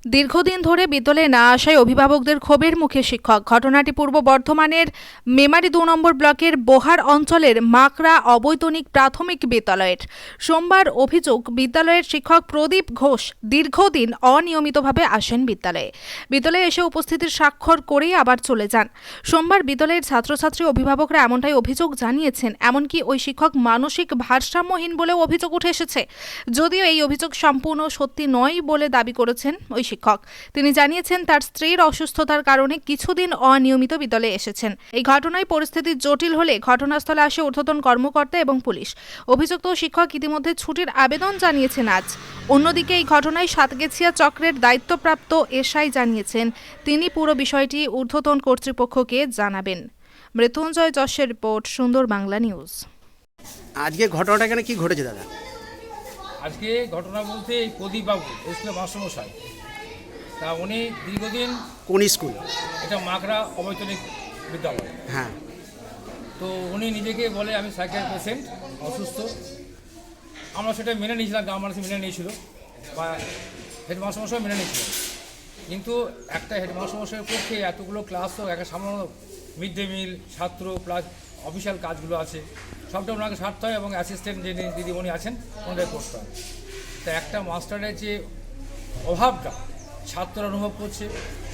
দীর্ঘদিন ধরে বিদ্যালয়ে না আসায় অভিভাবকদের ক্ষোভের মুখে শিক্ষক। ঘটনাটি পূর্ব বর্ধমানের মেমারি ২ নম্বর ব্লকের বোহার অঞ্চলের মাকড়া অবৈতনিক প্রাথমিক বিদ্যালয়ের। সোমবার অভিযোগ, বিদ্যালয়ের শিক্ষক প্রদীপ ঘোষ দীর্ঘদিন অনিয়মিতভাবে আসেন বিদ্যালয়ে এসে উপস্থিতির স্বাক্ষর করেই আবার চলে যান। সোমবার বিদ্যালয়ের ছাত্রছাত্রী অভিভাবকরা এমনটাই অভিযোগ জানিয়েছেন। এমনকি ওই শিক্ষক মানসিক ভারসাম্যহীন বলেও অভিযোগ উঠে এসেছে। যদিও এই অভিযোগ সম্পূর্ণ সত্যি নয় বলে দাবি করেছেন ওই শিক্ষক। তিনি জানিয়েছেন, তার স্ত্রীর অসুস্থতার কারণে কিছুদিন অনিয়মিত বিদ্যালয়ে এসেছেন। এই ঘটনায় পরিস্থিতি জটিল হলে ঘটনাস্থলে আসে ঊর্ধ্বতন কর্মকর্তা এবং পুলিশ। অভিযুক্ত শিক্ষক ইতিমধ্যে ছুটির আবেদন জানিয়েছেন আজ। অন্যদিকে এই ঘটনায় সাতগেছিয়া চক্রের দায়িত্বপ্রাপ্ত এসআই জানিয়েছেন, তিনি পুরো বিষয়টি ঊর্ধ্বতন কর্তৃপক্ষকে জানাবেন। মৃত্যুঞ্জয় যশের রিপোর্ট, সুন্দর বাংলা নিউজ। আজকে ঘটনাটা এখানে কি ঘটেছে দাদা? আজকে ঘটনা বলতে এই প্রদীপবাবু স্কুলের মাস্টারমশাই, তা উনি দীর্ঘদিন কোন স্কুল? এটা মাকড়া অবৈতনিক বিদ্যালয়। হ্যাঁ, তো উনি নিজেকে বলে আমি সাইকেল পেশেন্ট, অসুস্থ। আমরা সেটা মেনে নিয়েছিলাম, গ্রাম মানুষ মেনে নিয়েছিল বা হেডমাস্টারমশাই মেনে নিয়েছিল। কিন্তু একটা হেডমাস্টারমশাইয়ের পক্ষে এতগুলো ক্লাস তো একটা সামান্য মিড ডে মিল, ছাত্র প্লাস অফিসিয়াল কাজগুলো আছে, সবটা ওনাকে সারতে হয় এবং অ্যাসিস্ট্যান্ট যে দিদিমণি আছেন ওনাদের করতে হয়। তা একটা মাস্টারের যে অভাবটা ছাত্ররা অনুভব করছে,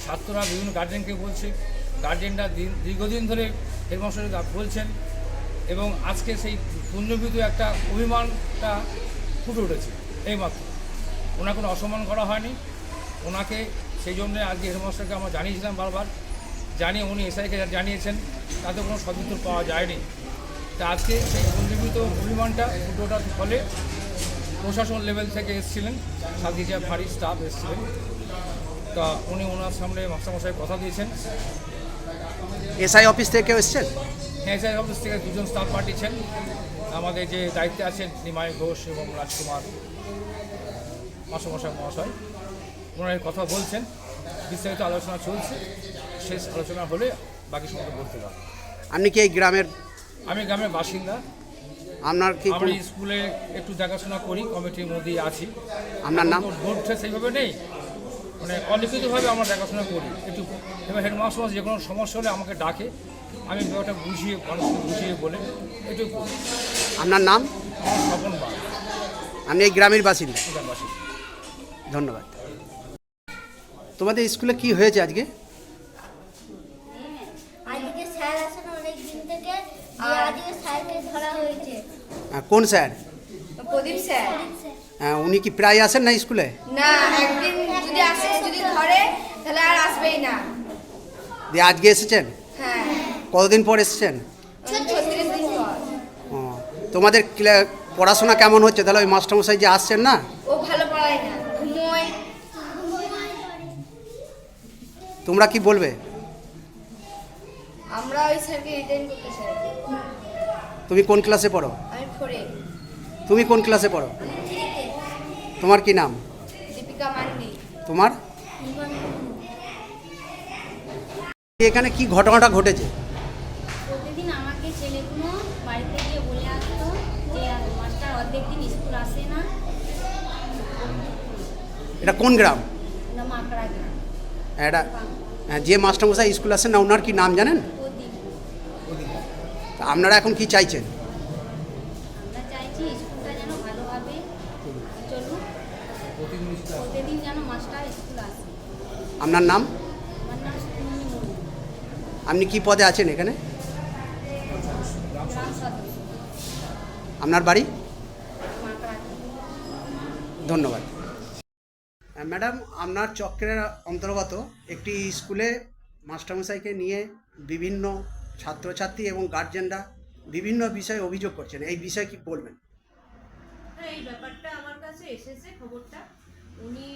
ছাত্ররা বিভিন্ন গার্জেনকে বলছে, গার্জেনরা দীর্ঘদিন ধরে হেডমাস্টারকে বলছেন, এবং আজকে সেই পুণ্যভূত একটা অভিমানটা ফুটে উঠেছে। এইমাত্র ওনার কোনো অসম্মান করা হয়নি, ওনাকে সেই জন্যে আজকে হেডমাস্টারকে আমরা জানিয়েছিলাম বারবার, জানিয়ে উনি এসআইকে জানিয়েছেন, তাতে কোনো সদুত্তর পাওয়া যায়নি। তা আজকে সেই পুণ্যভূত অভিমানটা ফুটে ওঠার ফলে প্রশাসন লেভেল থেকে এসেছিলেন, সাতগেছিয়া ফাঁড়ি স্টাফ এসেছিলেন। তা উনি ওনার সামনে মাস্টারমশাই কথা দিয়েছেন। এসআই অফিস থেকে কেউ এসছেন? হ্যাঁ, এসআই অফিস থেকে দুজন স্টাফ পাঠিয়েছেন। আমাদের যে দায়িত্বে আছেন নিমাই ঘোষ এবং রাজকুমার মাস্টারমশাই মহাশয়, ওনার কথা বলছেন, বিস্তারিত আলোচনা চলছে, শেষ আলোচনা হলে বাকি সময় বলতে পারবো। আপনি কি এই গ্রামের? আমি গ্রামের বাসিন্দা। আপনার কি আমরা স্কুলে একটু দেখাশোনা করি, কমিটির মধ্যেই আছি। আপনার নাম? বোর্ডটা সেইভাবে নেই, মানে অলিখিতভাবে আমরা দেখাশোনা করি একটু। এবার হেডমাস্টার যে কোনো সমস্যা হলে আমাকে ডাকে, আমি ব্যাপারটা বুঝিয়ে মানুষকে বুঝিয়ে বলে একটু। আপনার নাম? আমার স্বপন বা, আপনি এই গ্রামের বাসিন্দা? বাসিন্দা। ধন্যবাদ। তোমাদের স্কুলে কি হয়েছে আজকে? আজকে স্যার আসেন অনেক দিন থেকে, আজকে স্যারকে ধরা হয়েছে। কোন স্যার? প্রদীপ স্যার। উনি কি প্রায় আসেন না স্কুলে? না, একদিন যদি আসে, যদি ধরে তাহলে আর আসবেই না। দিয়ে আজকে এসেছেন? হ্যাঁ, কতদিন পর এসেছেন? 36 দিন পর। ও, তোমাদের পড়াশোনা কেমন হচ্ছে তাহলে? ওই মাস্টারমশাই যে আসছেন না, ও ভালো পড়ায় না, ঘুমোয়। তোমরা কি বলবে? আমরা ওই স্যারকে রিটার্ন করতে চাই। তুমি কোন ক্লাসে পড়ো? আমি পড়ে তুমি কোন ক্লাসে পড়ো? তোমার কি নাম? দীপিকা মান্ডি। তোমার? এখানে কি ঘটনাটা ঘটেছে? প্রতিদিন আমাকে ছেলেগুলো বাড়িতে গিয়ে বলে আসতো যে মাস্টার অর্ধেক দিন স্কুল আসে না। এটা কোন গ্রাম? না, মাকড়া গ্রাম। এটা যে মাস্টারমশাই স্কুল আসেন না, ওনার কি নাম জানেন? প্রদীপ। তা আপনারা এখন কি চাইছেন? আমরা চাইছি স্কুলটা যেন ভালোভাবে চলুক, প্রতিদিন যেন মাস্টার স্কুল আসে। আপনার নাম? আমার নাম সুকুমনি মুর্মু, আপনি কি পদে আছেন এখানে? গ্রাম সদস্য, আপনার বাড়ি? মাকড়া। ধন্যবাদ। ম্যাডাম, আপনার চক্রের অন্তর্গত একটি স্কুলে মাস্টারমশাইকে নিয়ে বিভিন্ন ছাত্রছাত্রী এবং গার্জেনরা বিভিন্ন বিষয়ে অভিযোগ করছেন, এই বিষয়ে কি বলবেন? হ্যাঁ, এই ব্যাপারটা আমার কাছে এসেছে খবরটা। উনি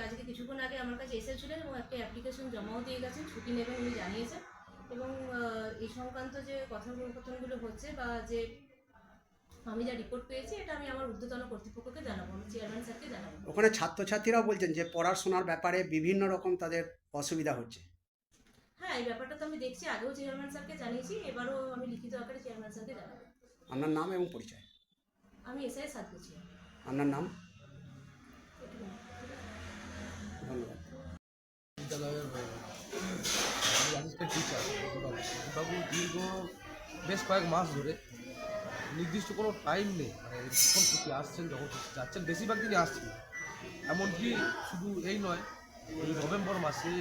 আজকে কিছুক্ষণ আগে আমার কাছে এসেছিলেন এবং একটা অ্যাপ্লিকেশন জমাও দিয়ে গেছেন, ছুটি নেবেন উনি জানিয়েছেন। এবং এই সংক্রান্ত যে কথোপকথনগুলো হচ্ছে বা যে আমি যা রিপোর্ট পেয়েছি, এটা আমি আমার ঊর্ধ্বতন কর্তৃপক্ষকে জানাবো, আমি চেয়ারম্যান স্যারকে জানাবো। ওখানে ছাত্রছাত্রীরাও বলছেন যে পড়াশোনার ব্যাপারে বিভিন্ন রকম তাদের অসুবিধা হচ্ছে। হ্যাঁ, এই ব্যাপারটা তো আমি দেখছি, আগেও চেয়ারম্যান স্যারকে জানিয়েছি, এবারও আমি লিখিত আকারে চেয়ারম্যান স্যারকে জানাবো। আপনার নাম এবং পরিচয়? আমি এসআই সাতগেছিয়া। আপনার নাম? ধন্যবাদ। বেশ কয়েক মাস ধরে নির্দিষ্ট কোনো টাইম নেই, মানে যখন ছুটি আসছেন যখন ছুটি যাচ্ছেন বেশিরভাগ দিনই আসছেন। এমনকি শুধু এই নয়, এই নভেম্বর মাসে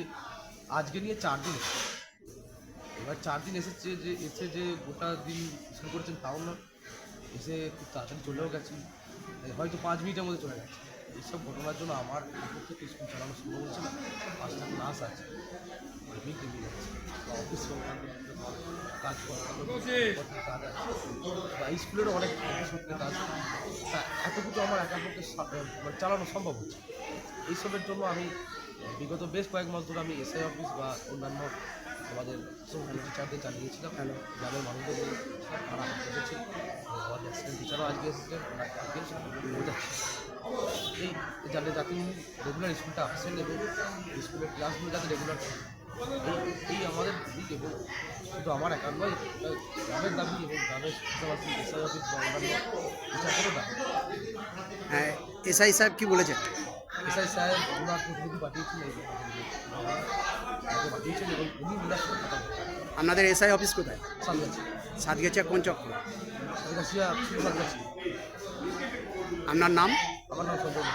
আজকে নিয়ে 4 দিন এসেছে। এবার 4 দিন এসেছে, যে এসে যে গোটা দিন শুরু করেছেন তাও না, এসে খুব তাড়াতাড়ি চলেও গেছি, হয়তো 5 মিনিটের মধ্যে চলে গেছে। এইসব ঘটনার জন্য আমার পক্ষে তো স্কুল চালানো সম্ভব হচ্ছে না। 5টা ক্লাস আছে, আমি টেবিল আছে, অফিস সংক্রান্ত কাজ করা কাজ আছে, বা স্কুলেরও অনেক অফিস করতে কাজ, তা এত কিছু আমার একার পক্ষে চালানো সম্ভব হচ্ছে। এইসবের জন্য আমি বিগত বেশ কয়েক মাস ধরে আমি এসআই অফিস বা অন্যান্য আমাদের টিচারদের জানিয়েছিলাম, গ্রামের মানুষদের তারা এসেছে, আমাদের অ্যাসিস্ট্যান্ট টিচারও আজকে এসেছেন, আজকে বোঝাচ্ছে এই যাতে রেগুলার স্কুলটা আসেন এবং স্কুলের ক্লাসগুলো যাতে রেগুলার এই আমাদের দিক, এবং শুধু আমার একার নয়, গ্রামের দাবি এবং গ্রামের শিক্ষাবাসী এসআই অফিস বা অন্যান্য টিচারদেরও দাবি। হ্যাঁ, এসআই সাহেব কি বলেছেন? এসআই সাহেব ওনার প্রতিনিধি পাঠিয়েছেন পাঠিয়েছেন এবং উনি ওনার সাথে কথা বলেন। আপনাদের এসআই অফিস কোথায়? সামনেছি সাতগেছিয়া কোন চক্র? সাতগাছিয়া সাতগাছি। আপনার নাম? আমার নাম সঞ্জয়।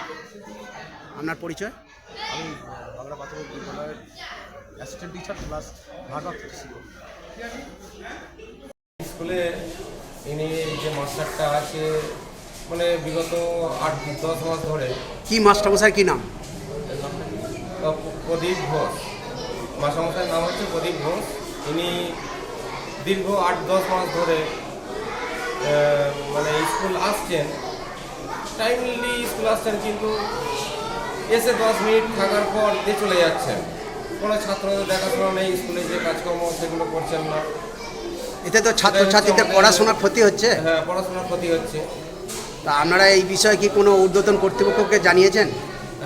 আপনার পরিচয়? আমি বাংলা প্রাথমিক বিদ্যালয়ের অ্যাসিস্ট্যান্ট টিচার প্লাস ভারপ্রাপ্ত শিক্ষক। স্কুলে ইনি যে মাস্টারটা আছে মানে বিগত 8-10 মাস ধরে। কি মাস্টারমশাই কি নাম? প্রদীপ ঘোষ। মাস্টারমশাইয়ের নাম হচ্ছে প্রদীপ ঘোষ। ইনি দীর্ঘ 8-10 মাস ধরে মানে স্কুল আসছেন, টাইমলি স্কুল আসছেন, কিন্তু এসে 10 মিনিট থাকার পর দিয়ে চলে যাচ্ছেন। কোনো ছাত্রদের দেখাশোনা নেই, স্কুলে যে কাজকর্ম সেগুলো করছেন না। এতে তো ছাত্রছাত্রীদের পড়াশোনার ক্ষতি হচ্ছে। হ্যাঁ, পড়াশোনার ক্ষতি হচ্ছে। তা আপনারা এই বিষয়ে কি কোনো ঊর্ধ্বতন কর্তৃপক্ষকে জানিয়েছেন?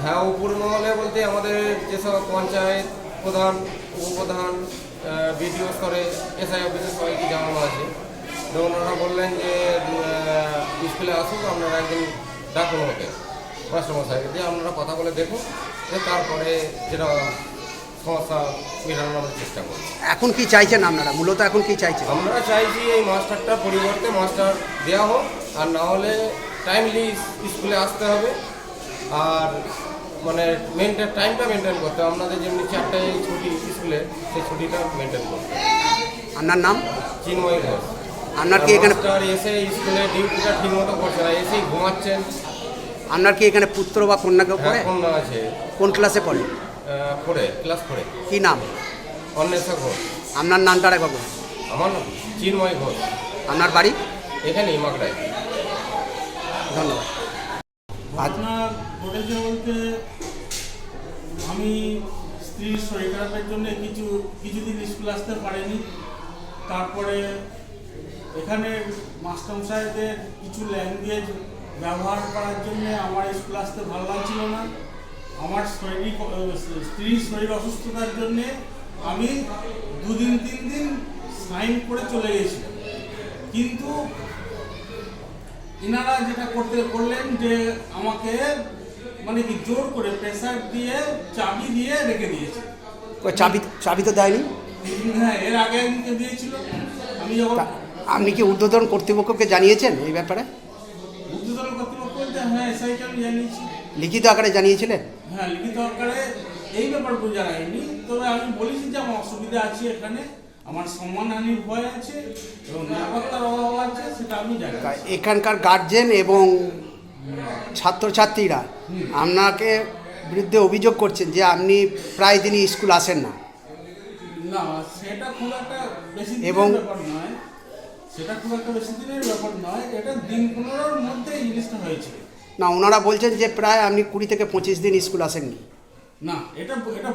হ্যাঁ, উপর মহলে বলতে আমাদের যেসব পঞ্চায়েত প্রধান, উপপ্রধান, বিডিও স্তরে এসআই অফিসে সবাইকে জানানো আছে। তো ওনারা বললেন যে স্কুলে আসুক, আপনারা একদিন ডাকুন ওকে মাস্টারমশাইকে, দিয়ে আপনারা কথা বলে দেখুন, যে তারপরে যেটা সমস্যা মেটানোর আমরা চেষ্টা করি। এখন কি চাইছেন আপনারা? মূলত এখন কি চাইছেন? আমরা চাইছি এই মাস্টারটার পরিবর্তে মাস্টার দেওয়া হোক, আর না হলে টাইমলি স্কুলে আসতে হবে, আর মানে টাইমটা মেনটেন করতে হবে। আপনাদের যেমনি 4টায় ছুটি স্কুলে, সেই ছুটিটা মেনটেন করতে হবে। আপনার নাম? চিন্ময় ঘোষ। আপনার কি এখানে মাস্টার এসে স্কুলে ডিউটিটা ঠিক মতো করছে না, এসেই ঘুমাচ্ছেন। আপনার কি এখানে পুত্র বা কন্যা কেউ পড়ে? হ্যাঁ, কন্যা আছে। কোন ক্লাসে পড়ে? ক্লাস 4। কি নাম? অন্বেষা ঘোষ। আপনার নামটা একবার বলুন। আমার নাম চিন্ময় ঘোষ। আপনার বাড়ি? এখানেই মাকড়ায়। ধন্যবাদ। ঘটনা ঘটেছে বলতে, আমি স্ত্রীর শরীর খারাপের জন্য কিছুদিন স্কুল আসতে পারিনি। তারপরে এখানে মাস্টারমশাইদের কিছু ল্যাঙ্গুয়েজ ব্যবহার করার জন্য আমার স্কুল আসতে ভালো লাগছিল না। আমার স্ত্রীর শরীর অসুস্থতার জন্যে আমি 2 দিন 3 দিন সাইন করে চলে গেছিলাম, কিন্তু এনারা যেটা করলেন যে আমাকে মানে কি জোর করে প্রেসার দিয়ে চাবি দিয়ে রেখে দিয়েছে। চাবি তো দেয়নি। হ্যাঁ, এর আগে আমাকে দিয়েছিল। আমি যখন আপনি কি ঊর্ধ্বতন কর্তৃপক্ষকে জানিয়েছেন এই ব্যাপারে? ঊর্ধ্বতন কর্তৃপক্ষ বলতে হ্যাঁ, এসআইকে আমি জানিয়েছি। লিখিত আকারে জানিয়েছিলেন? হ্যাঁ, লিখিত আকারে এই ব্যাপারগুলো জানাইনি, তবে আমি বলেছি যে আমার অসুবিধা আছে, এখানে আমার সম্মানহানির ভয় আছে এবং নিরাপত্তার অভাব আছে, সেটা আমি জানি। এখানকার গার্জেন এবং ছাত্রছাত্রীরা আপনাকে বিরুদ্ধে অভিযোগ করছেন যে আপনি প্রায় দিনই স্কুল আসেন না। না, সেটা খুব একটা বেশি এবং দিনের ব্যাপার নয়, এটা দিন 15-র মধ্যে এই জিনিসটা হয়েছে। না, ওনারা বলছেন যে প্রায় আপনি 20 থেকে 25 দিন স্কুল আসেননি। না, এটা ভুল কথা।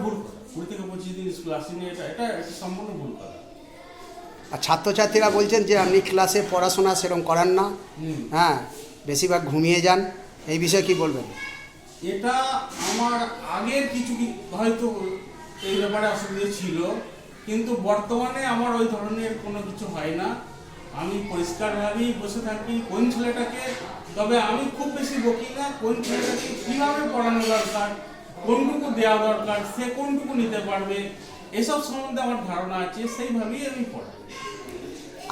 20 থেকে 25 দিন স্কুল আসেনি, এটা সম্পূর্ণ ভুল কথা। আর ছাত্রছাত্রীরা বলছেন যে আপনি ক্লাসে পড়াশোনা সেরকম করান না, হ্যাঁ, বেশিরভাগ ঘুমিয়ে যান। এই বিষয়ে কি বলবেন? এটা আমার আগের কিছু হয়তো এই ব্যাপারে অসুবিধা ছিল, কিন্তু বর্তমানে আমার ওই ধরনের কোনো কিছু হয় না। আমি পরিষ্কারভাবেই বসে থাকি কোন ছেলেটাকে, তবে আমি খুব বেশি বকি না, কোন ছেলেটাকে কীভাবে পড়ানো দরকার, কোনটুকু দেওয়া দরকার, সে কোনটুকু নিতে পারবে, এসব সম্বন্ধে আমার ধারণা আছে, সেইভাবেই আমি পড়াই।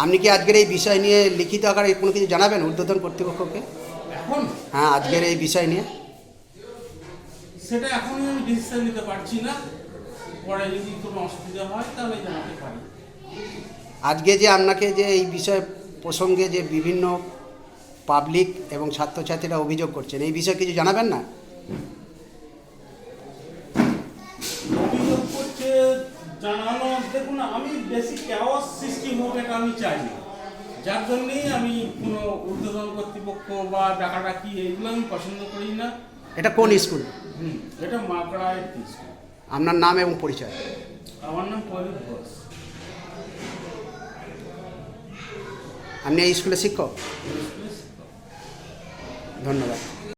আপনি কি আজকের এই বিষয় নিয়ে লিখিত আকারে কোনো কিছু জানাবেন ঊর্ধ্বতন কর্তৃপক্ষকে? এখন হ্যাঁ, আজকের এই বিষয় নিয়ে সেটা এখনই আমি ডিসিশন নিতে পারছি না, পরে যদি কোনো অসুবিধা হয় তাহলে জানাতে পারি। আজকে যে আপনাকে যে এই বিষয় প্রসঙ্গে যে বিভিন্ন পাবলিক এবং ছাত্রছাত্রীরা অভিযোগ করছেন, এই বিষয়ে কিছু জানাবেন না? অভিযোগ করছে জানানো, দেখুন আমি বেশি ক্যাওয়াস সৃষ্টি হোক এটা আমি চাই না, যার জন্যেই আমি কোনো ঊর্ধ্বতন কর্তৃপক্ষ বা ডাকাডাকি এইগুলো আমি পছন্দ করি না। এটা কোন স্কুল? এটা মাকড়া একটি স্কুল। আপনার নাম এবং পরিচয়? আমার নাম প্রদীপ ঘোষ। আপনি এই স্কুলের শিক্ষক? ধন্যবাদ।